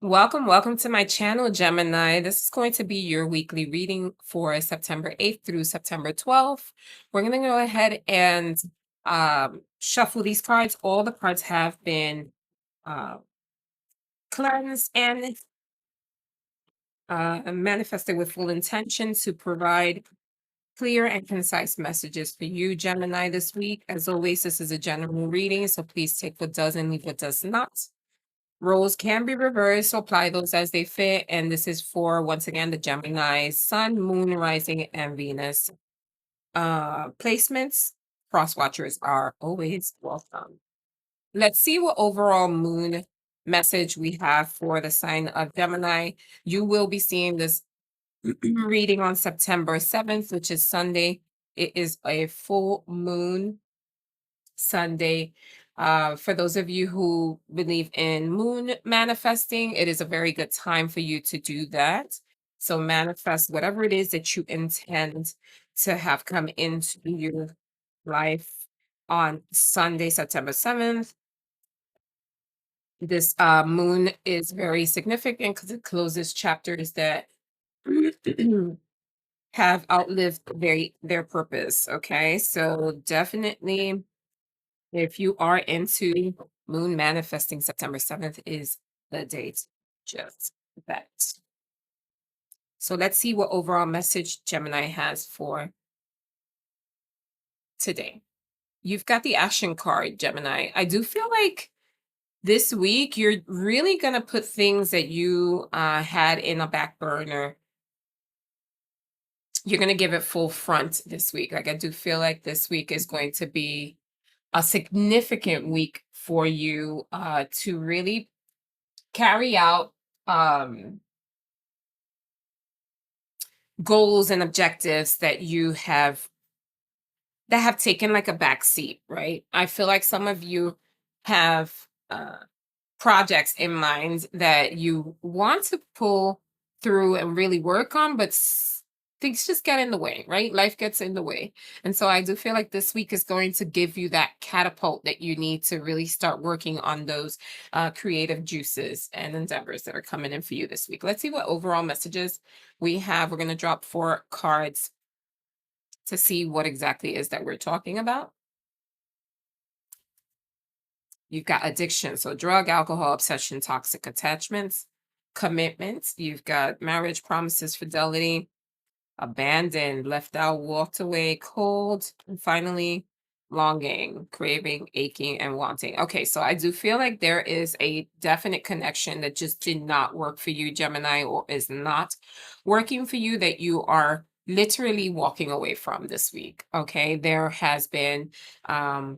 Welcome to my channel, Gemini. This is going to be your weekly reading for September 8th through September 12th. We're going to go ahead and shuffle these cards. All the cards have been uh, cleansed and manifested with full intention to provide clear and concise messages for you, Gemini, this week. As always, this is a general reading, so please take what does and leave what does not. Roles can be reversed, so apply those as they fit. And this is for, once again, the Gemini Sun, Moon, Rising, and Venus placements. Cross watchers are always welcome. Let's see what overall moon message we have for the sign of Gemini. You will be seeing this reading on September 7th, which is Sunday. It is a full moon Sunday. For those of you who believe in moon manifesting, it is a very good time for you to do that. So manifest whatever it is that you intend to have come into your life on Sunday, September 7th. This moon is very significant because it closes chapters that have outlived their purpose. Okay, so definitely if you are into moon manifesting, September 7th is the date. Just that. So let's see what overall message Gemini has for today. You've got the action card, Gemini. I do feel like this week you're really going to put things that you had in a back burner. You're going to give it full front this week. Like, I do feel like this week is going to be a significant week for you to really carry out goals and objectives that have taken like a back seat, right? I feel like some of you have projects in mind that you want to pull through and really work on, but things just get in the way, right? Life gets in the way. And so I do feel like this week is going to give you that catapult that you need to really start working on those creative juices and endeavors that are coming in for you this week. Let's see what overall messages we have. We're going to drop 4 cards to see what exactly is that we're talking about. You've got addiction, so drug, alcohol, obsession, toxic attachments, commitments. You've got marriage, promises, fidelity, abandoned, left out, walked away, cold, and finally longing, craving, aching, and wanting. Okay, so I do feel like there is a definite connection that just did not work for you, Gemini, or is not working for you, that you are literally walking away from this week. Okay, there has been a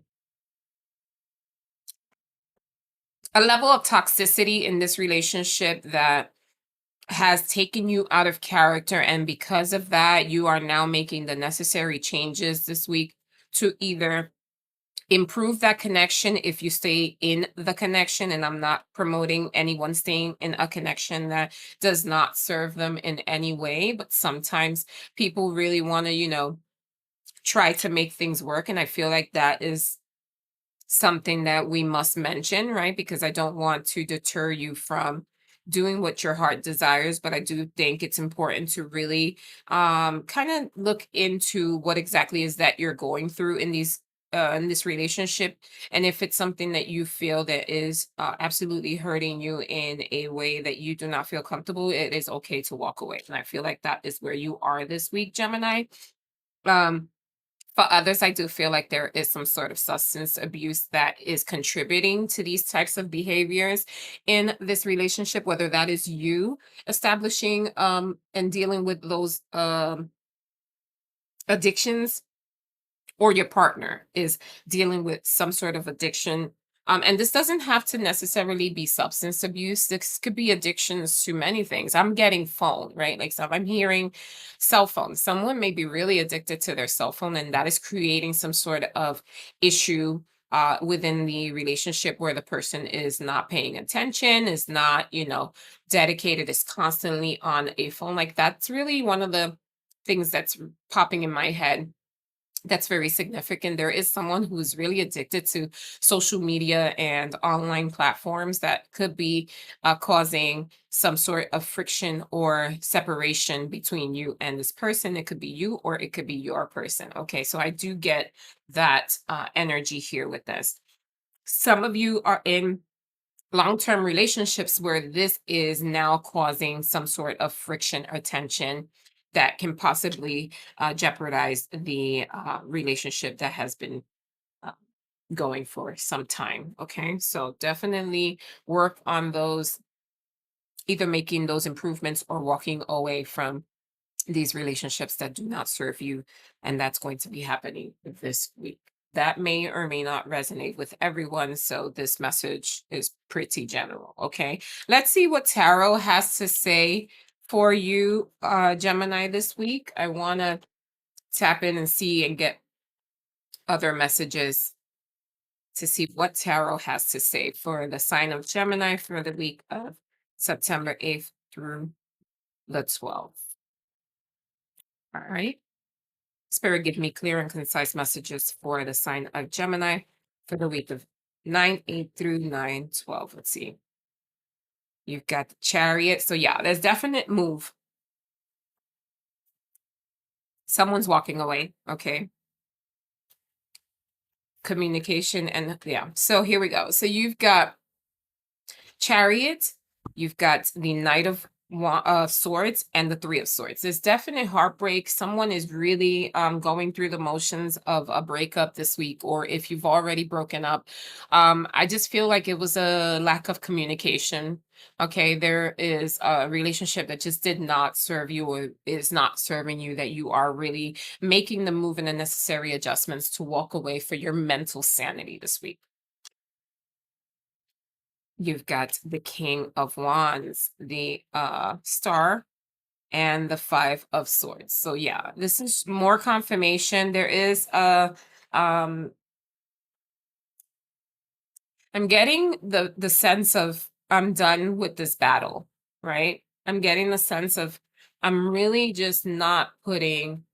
level of toxicity in this relationship that has taken you out of character. And because of that, you are now making the necessary changes this week to either improve that connection if you stay in the connection. And I'm not promoting anyone staying in a connection that does not serve them in any way. But sometimes people really want to, try to make things work. And I feel like that is something that we must mention, right? Because I don't want to deter you from doing what your heart desires, but I do think it's important to really kind of look into what exactly is that you're going through in this relationship, and if it's something that you feel that is absolutely hurting you in a way that you do not feel comfortable, it is okay to walk away. And I feel like that is where you are this week, Gemini. um for others, I do feel like there is some sort of substance abuse that is contributing to these types of behaviors in this relationship, whether that is you establishing and dealing with those addictions, or your partner is dealing with some sort of addiction. And this doesn't have to necessarily be substance abuse. This could be addictions to many things. I'm getting phone, right? Like, so I'm hearing cell phone. Someone may be really addicted to their cell phone, and that is creating some sort of issue within the relationship, where the person is not paying attention, is not, dedicated, is constantly on a phone. Like, that's really one of the things that's popping in my head That's very significant. There is someone who's really addicted to social media and online platforms that could be causing some sort of friction or separation between you and this person. It could be you or it could be your person. Okay, so I do get that energy here with this. Some of you are in long-term relationships where this is now causing some sort of friction or tension that can possibly jeopardize the relationship that has been uh, going for some time. Okay, so definitely work on those, either making those improvements or walking away from these relationships that do not serve you. And that's going to be happening this week. That may or may not resonate with everyone. So this message is pretty general. Okay. Let's see what Tarot has to say for you, Gemini, this week. I want to tap in and see and get other messages to see what Tarot has to say for the sign of Gemini for the week of September 8th through the 12th. All right. Spirit, give me clear and concise messages for the sign of Gemini for the week of 9/8 through 9/12. Let's see. You've got the Chariot. So yeah, there's definite move. Someone's walking away. Okay. Communication and yeah. So here we go. So you've got Chariot, you've got the Knight of Swords and the Three of Swords. There's definite heartbreak. Someone is really going through the motions of a breakup this week, or if you've already broken up. I just feel like it was a lack of communication. Okay, there is a relationship that just did not serve you or is not serving you, that you are really making the move and the necessary adjustments to walk away for your mental sanity this week. You've got the King of Wands, the Star, and the Five of Swords. So yeah, this is more confirmation. There is a I'm getting the sense of I'm done with this battle, right? I'm getting the sense of I'm really just not putting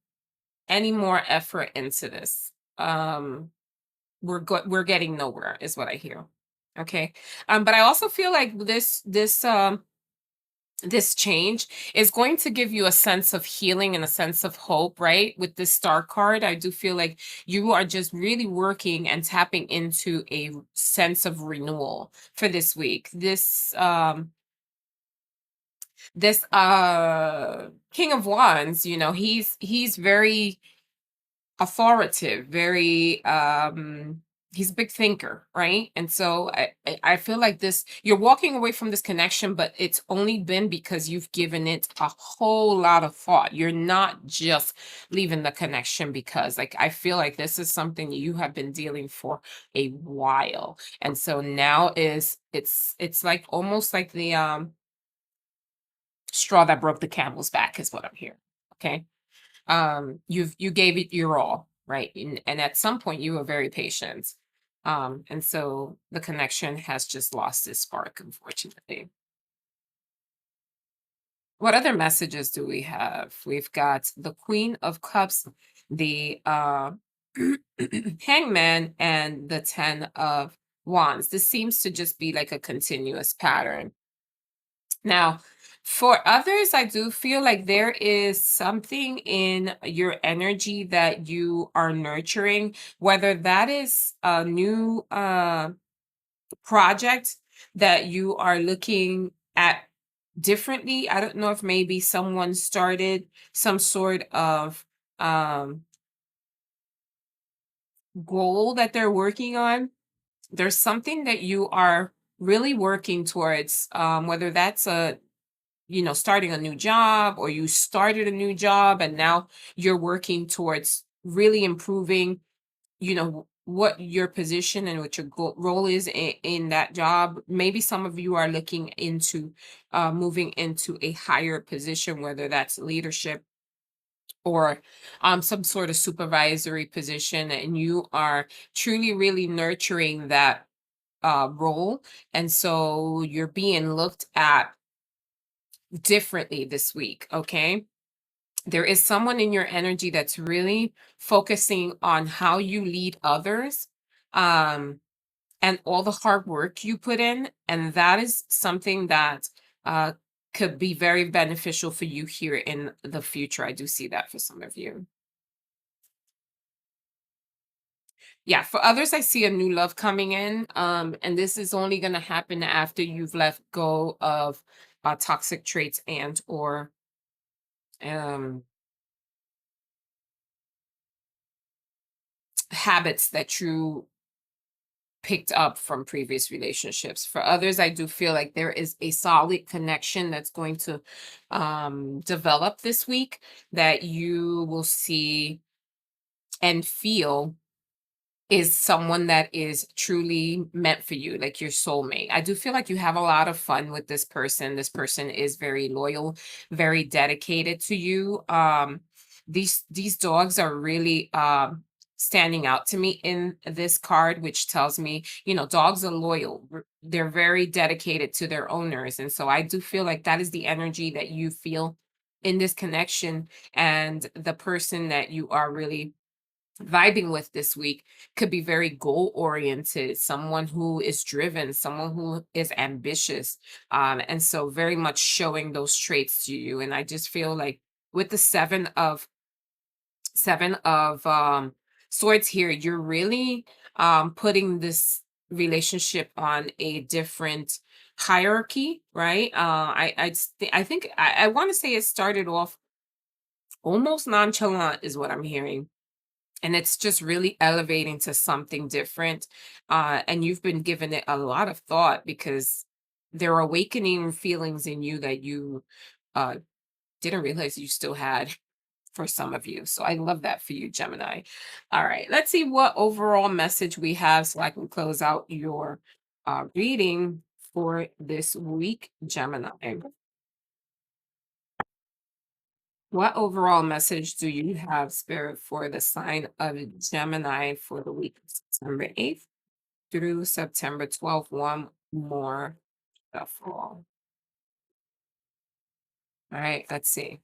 any more effort into this. We're getting nowhere is what I hear. Okay. But I also feel like this change is going to give you a sense of healing and a sense of hope, right? With this star card, I do feel like you are just really working and tapping into a sense of renewal for this week. This King of Wands, he's very authoritative, very he's a big thinker, right? And so I feel like this, you're walking away from this connection, but it's only been because you've given it a whole lot of thought. You're not just leaving the connection because, like, I feel like this is something you have been dealing for a while. And so now it's like almost like the straw that broke the camel's back is what I'm hearing. Okay. You gave it your all, right? And at some point you were very patient. And so the connection has just lost its spark, unfortunately. What other messages do we have? We've got the Queen of Cups, the Hangman, and the Ten of Wands. This seems to just be like a continuous pattern. Now, for others, I do feel like there is something in your energy that you are nurturing, whether that is a new project that you are looking at differently. I don't know if maybe someone started some sort of goal that they're working on. There's something that you are really working towards, whether that's starting a new job, or you started a new job and now you're working towards really improving, what your position and what your role is in that job. Maybe some of you are looking into moving into a higher position, whether that's leadership or some sort of supervisory position, and you are truly really nurturing that role. And so you're being looked at differently this week. Okay. There is someone in your energy that's really focusing on how you lead others, um, and all the hard work you put in. And that is something that uh, could be very beneficial for you here in the future. I do see that for some of you. Yeah, for others, I see a new love coming in. And this is only going to happen after you've let go of toxic traits and or um, habits that you picked up from previous relationships. For others, I do feel like there is a solid connection that's going to develop this week that you will see and feel is someone that is truly meant for you, like your soulmate. I do feel like you have a lot of fun with this person. This person is very loyal, very dedicated to you. These dogs are really standing out to me in this card, which tells me, you know, dogs are loyal. They're very dedicated to their owners. And so I do feel like that is the energy that you feel in this connection. And the person that you are really vibing with this week could be very goal oriented, someone who is driven, someone who is ambitious, and so very much showing those traits to you. And I just feel like with the seven of swords here, you're really putting this relationship on a different hierarchy, right? I think I want to say it started off almost nonchalant is what I'm hearing, and it's just really elevating to something different. And you've been giving it a lot of thought because there are awakening feelings in you that you uh, didn't realize you still had for some of you. So I love that for you, Gemini. All right, let's see what overall message we have so I can close out your reading for this week, Gemini. What overall message do you have, Spirit, for the sign of Gemini for the week of September 8th through September 12th? One more shuffle. All right, let's see.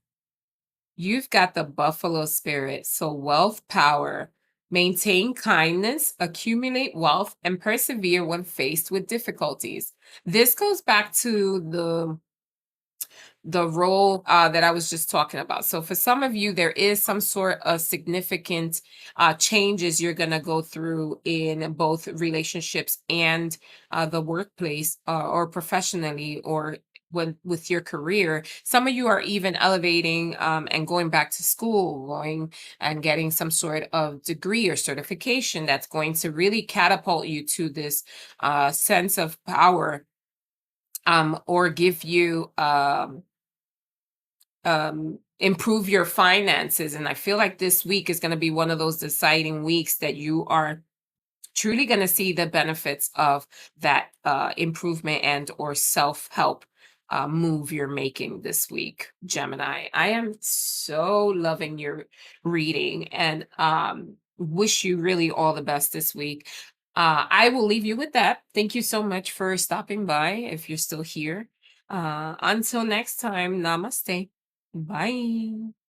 You've got the Buffalo Spirit. So, wealth, power, maintain kindness, accumulate wealth, and persevere when faced with difficulties. This goes back to the role that I was just talking about. So for some of you, there is some sort of significant changes you're going to go through in both relationships and the workplace, or professionally, or when with your career. Some of you are even elevating and going back to school, going and getting some sort of degree or certification that's going to really catapult you to this sense of power, or give you improve your finances. And I feel like this week is going to be one of those deciding weeks that you are truly going to see the benefits of that improvement and or self-help move you're making this week, Gemini. I am so loving your reading, and wish you really all the best this week. I will leave you with that. Thank you so much for stopping by if you're still here. Until next time, namaste. Bye.